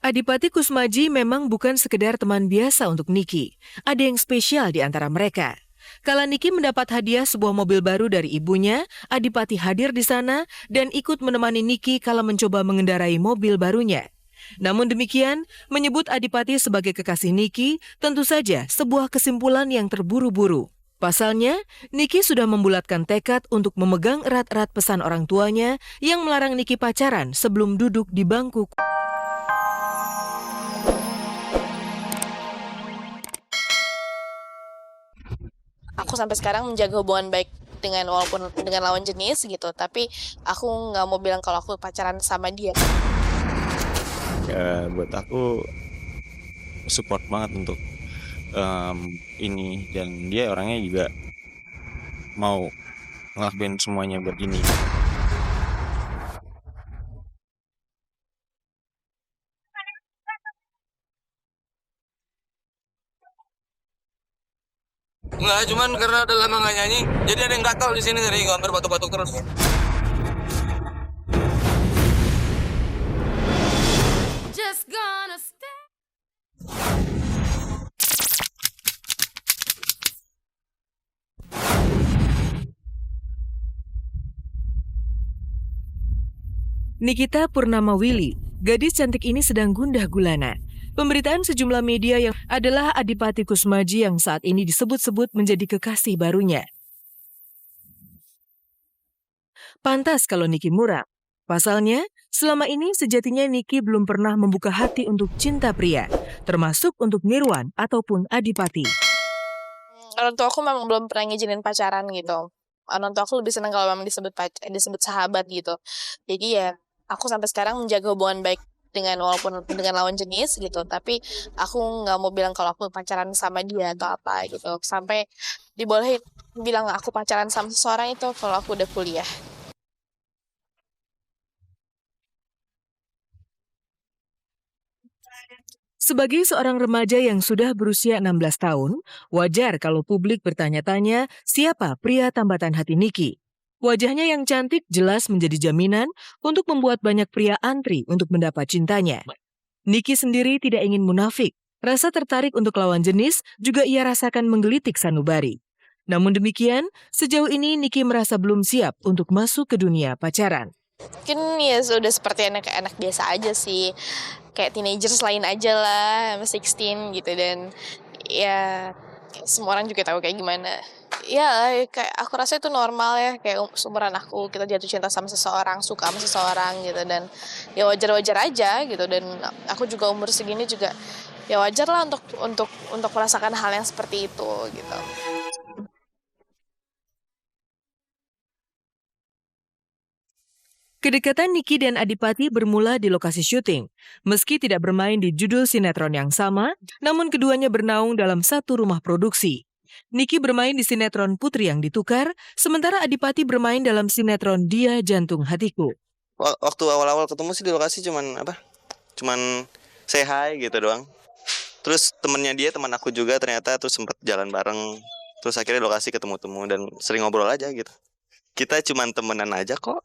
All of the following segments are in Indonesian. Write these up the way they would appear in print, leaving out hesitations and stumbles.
Adipati Kusmaji memang bukan sekedar teman biasa untuk Niki. Ada yang spesial di antara mereka. Kala Niki mendapat hadiah sebuah mobil baru dari ibunya, Adipati hadir di sana dan ikut menemani Niki kala mencoba mengendarai mobil barunya. Namun demikian, menyebut Adipati sebagai kekasih Niki tentu saja sebuah kesimpulan yang terburu-buru. Pasalnya, Niki sudah membulatkan tekad untuk memegang erat-erat pesan orang tuanya yang melarang Niki pacaran sebelum duduk di bangku. Aku sampai sekarang menjaga hubungan baik dengan walaupun dengan lawan jenis gitu, tapi aku nggak mau bilang kalau aku pacaran sama dia. Ya, buat aku support banget untuk ini, dan dia orangnya juga mau ngelakuin semuanya buat ini. Enggak, cuman karena udah lama nggak nyanyi, jadi ada yang gatal di sini dari gambar batuk-batuk terus. Just gonna stay. Nikita Purnamawili, gadis cantik ini sedang gundah gulana. Pemberitaan sejumlah media yang adalah Adipati Kusmaji yang saat ini disebut-sebut menjadi kekasih barunya. Pantas kalau Niki muram. Pasalnya, selama ini sejatinya Niki belum pernah membuka hati untuk cinta pria, termasuk untuk Nirwan ataupun Adipati. Orang tua aku memang belum pernah ngizinin pacaran gitu. Orang tua aku lebih senang kalau memang disebut sahabat gitu. Jadi ya, aku sampai sekarang menjaga hubungan baik dengan walaupun dengan lawan jenis gitu, tapi aku nggak mau bilang kalau aku pacaran sama dia atau apa gitu. Sampai dibolehin bilang aku pacaran sama seseorang itu kalau aku udah kuliah. Sebagai seorang remaja yang sudah berusia 16 tahun, wajar kalau publik bertanya-tanya siapa pria tambatan hati Niki. Wajahnya yang cantik jelas menjadi jaminan untuk membuat banyak pria antri untuk mendapat cintanya. Niki sendiri tidak ingin munafik. Rasa tertarik untuk lawan jenis juga ia rasakan menggelitik sanubari. Namun demikian, sejauh ini Niki merasa belum siap untuk masuk ke dunia pacaran. Mungkin ya sudah seperti anak-anak biasa aja sih. Kayak teenagers lain aja lah, 16 gitu. Dan ya semua orang juga tahu kayak gimana. Ya kayak aku rasa itu normal ya. Kayak seumuran aku, kita jatuh cinta sama seseorang, suka sama seseorang gitu. Dan ya wajar-wajar aja gitu. Dan aku juga umur segini juga ya wajar lah untuk merasakan hal yang seperti itu gitu. Kedekatan Niki dan Adipati bermula di lokasi syuting. Meski tidak bermain di judul sinetron yang sama, namun keduanya bernaung dalam satu rumah produksi. Niki bermain di sinetron Putri yang Ditukar, sementara Adipati bermain dalam sinetron Dia Jantung Hatiku. Waktu awal-awal ketemu sih di lokasi cuman say hi gitu doang. Terus temennya dia, teman aku juga ternyata, terus sempat jalan bareng. Terus akhirnya di lokasi ketemu-temu dan sering ngobrol aja gitu. Kita cuman temenan aja kok.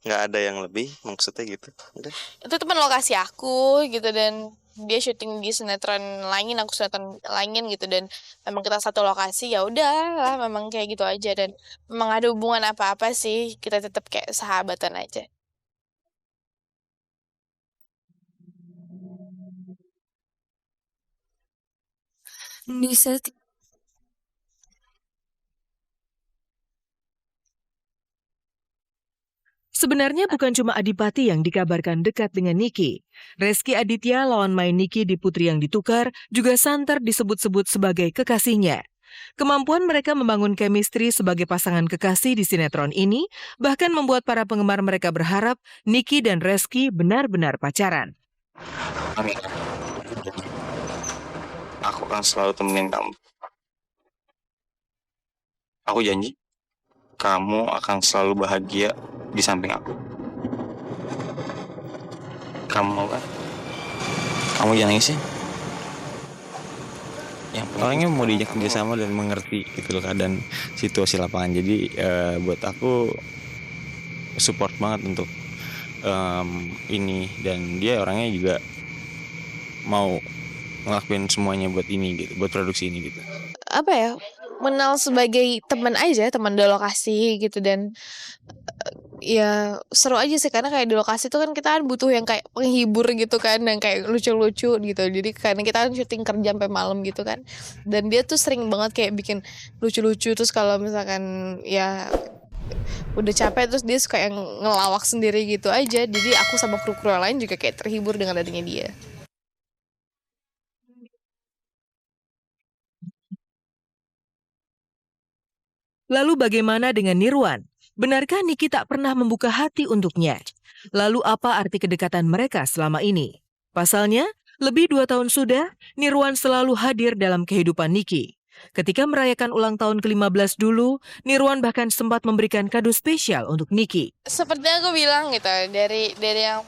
Nggak ada yang lebih maksudnya gitu. Udah. Itu teman lokasi aku gitu, dan dia syuting di sinetron lain, aku sinetron lain gitu, dan memang kita satu lokasi, ya udah lah, memang kayak gitu aja. Dan memang ada hubungan apa-apa sih, kita tetap kayak sahabatan aja. Nisa. Sebenarnya bukan cuma Adipati yang dikabarkan dekat dengan Niki. Reski Aditya, lawan main Niki di Putri yang Ditukar, juga santer disebut-sebut sebagai kekasihnya. Kemampuan mereka membangun chemistry sebagai pasangan kekasih di sinetron ini bahkan membuat para penggemar mereka berharap Niki dan Reski benar-benar pacaran. Amin. Aku akan selalu temenin kamu. Aku janji, kamu akan selalu bahagia di samping aku. Kamu mau kan? Kamu jangan nangis ya. Yang orangnya mau diajak kerjasama dan mengerti gitu loh keadaan situasi lapangan. Jadi buat aku support banget untuk ini, dan dia orangnya juga mau ngelakuin semuanya buat ini gitu, buat produksi ini gitu. Apa ya, mengenal sebagai teman aja, teman di lokasi gitu. Dan ya seru aja sih, karena kayak di lokasi tuh kan kita kan butuh yang kayak penghibur gitu kan, dan kayak lucu-lucu gitu. Jadi karena kita kan syuting kerja sampai malam gitu kan, dan dia tuh sering banget kayak bikin lucu-lucu. Terus kalau misalkan ya udah capek, terus dia suka yang ngelawak sendiri gitu aja. Jadi aku sama kru-kru yang lain juga kayak terhibur dengan adanya dia. Lalu bagaimana dengan Nirwan? Benarkah Niki tak pernah membuka hati untuknya? Lalu apa arti kedekatan mereka selama ini? Pasalnya, lebih 2 tahun sudah, Nirwan selalu hadir dalam kehidupan Niki. Ketika merayakan ulang tahun ke-15 dulu, Nirwan bahkan sempat memberikan kado spesial untuk Niki. Seperti yang aku bilang gitu, dari yang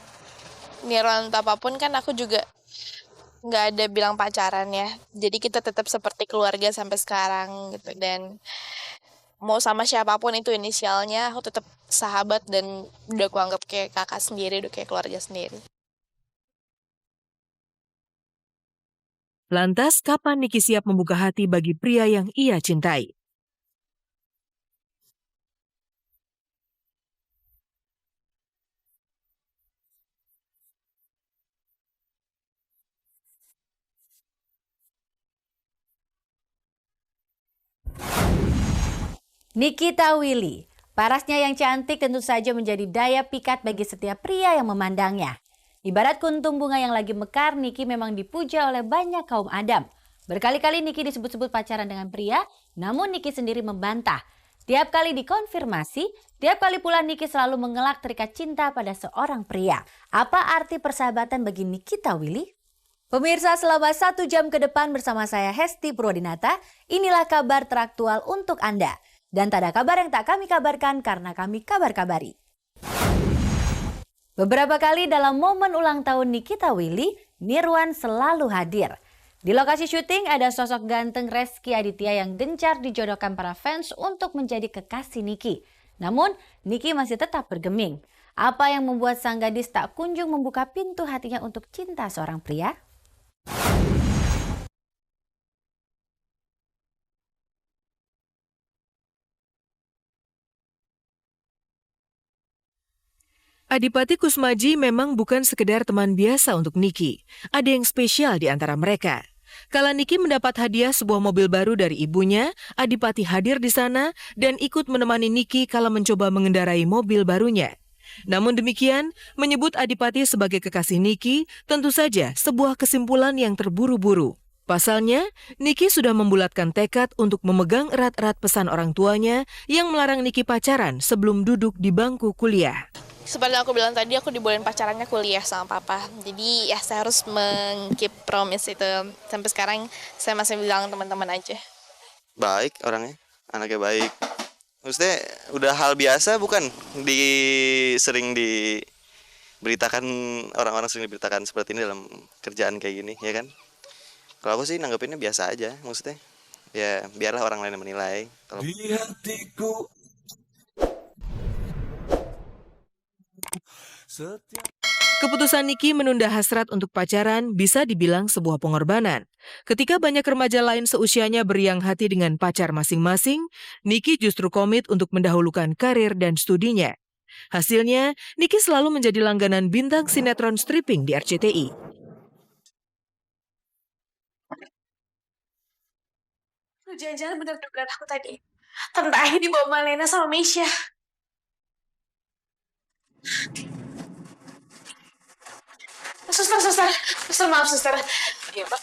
Nirwan atau apapun kan aku juga nggak ada bilang pacaran ya. Jadi kita tetap seperti keluarga sampai sekarang gitu. Dan mau sama siapapun itu inisialnya, aku tetap sahabat dan udah aku anggap kayak kakak sendiri, udah kayak keluarga sendiri. Lantas, kapan Niki siap membuka hati bagi pria yang ia cintai? Nikita Willy, parasnya yang cantik tentu saja menjadi daya pikat bagi setiap pria yang memandangnya. Ibarat kuntum bunga yang lagi mekar, Niki memang dipuja oleh banyak kaum Adam. Berkali-kali Niki disebut-sebut pacaran dengan pria, namun Niki sendiri membantah. Tiap kali dikonfirmasi, tiap kali pula Niki selalu mengelak terikat cinta pada seorang pria. Apa arti persahabatan bagi Nikita Willy? Pemirsa, selama 1 jam ke depan bersama saya Hesti Purwadinata, inilah kabar teraktual untuk Anda. Dan tak ada kabar yang tak kami kabarkan karena kami kabar-kabari. Beberapa kali dalam momen ulang tahun Nikita Willy, Nirwan selalu hadir. Di lokasi syuting ada sosok ganteng Rezky Aditya yang gencar dijodohkan para fans untuk menjadi kekasih Niki. Namun, Niki masih tetap bergeming. Apa yang membuat sang gadis tak kunjung membuka pintu hatinya untuk cinta seorang pria? Adipati Kusmaji memang bukan sekedar teman biasa untuk Niki. Ada yang spesial di antara mereka. Kala Niki mendapat hadiah sebuah mobil baru dari ibunya, Adipati hadir di sana dan ikut menemani Niki kala mencoba mengendarai mobil barunya. Namun demikian, menyebut Adipati sebagai kekasih Niki tentu saja sebuah kesimpulan yang terburu-buru. Pasalnya, Niki sudah membulatkan tekad untuk memegang erat-erat pesan orang tuanya yang melarang Niki pacaran sebelum duduk di bangku kuliah. Seperti yang aku bilang tadi, aku dibolehin pacarannya kuliah sama papa. Jadi ya saya harus meng-keep promise itu. Sampai sekarang saya masih bilang teman-teman aja. Baik orangnya, anaknya baik. Maksudnya udah hal biasa bukan? Sering diberitakan, orang-orang sering diberitakan seperti ini dalam kerjaan kayak gini, ya kan? Kalau aku sih nanggepinnya biasa aja, maksudnya. Ya biarlah orang lain yang menilai. Kalau Di hatiku setiap Keputusan Niki menunda hasrat untuk pacaran bisa dibilang sebuah pengorbanan. Ketika banyak remaja lain seusianya beriang hati dengan pacar masing-masing, Niki justru komit untuk mendahulukan karir dan studinya. Hasilnya, Niki selalu menjadi langganan bintang sinetron stripping di RCTI. Jangan-jangan bener dugaan aku tadi. Tante Ahi dibawa Malena sama Meisha. Suster, maaf suster. Ya, Pak.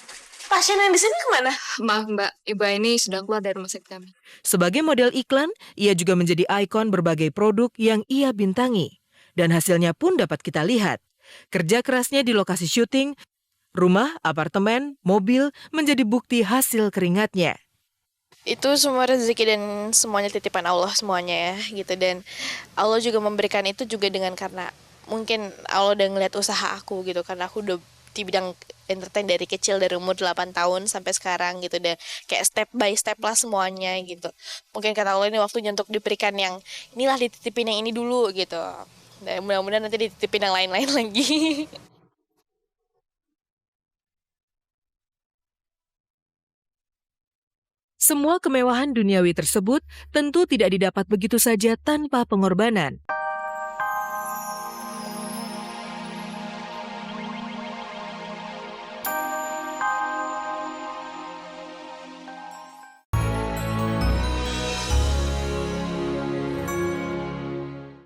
Pasien yang di sini kemana? Maaf Mbak, Ibu ini sedang keluar dari rumah sakit kami. Sebagai model iklan, ia juga menjadi ikon berbagai produk yang ia bintangi. Dan hasilnya pun dapat kita lihat. Kerja kerasnya di lokasi syuting, rumah, apartemen, mobil menjadi bukti hasil keringatnya. Itu semua rezeki dan semuanya titipan Allah semuanya ya gitu. Dan Allah juga memberikan itu juga dengan karena mungkin Allah udah ngeliat usaha aku gitu. Karena aku udah di bidang entertain dari kecil, dari umur 8 tahun sampai sekarang gitu. Dan kayak step by step lah semuanya gitu. Mungkin kata Allah ini waktunya untuk diberikan yang inilah, dititipin yang ini dulu gitu. Dan mudah-mudahan nanti dititipin yang lain-lain lagi. Semua kemewahan duniawi tersebut tentu tidak didapat begitu saja tanpa pengorbanan.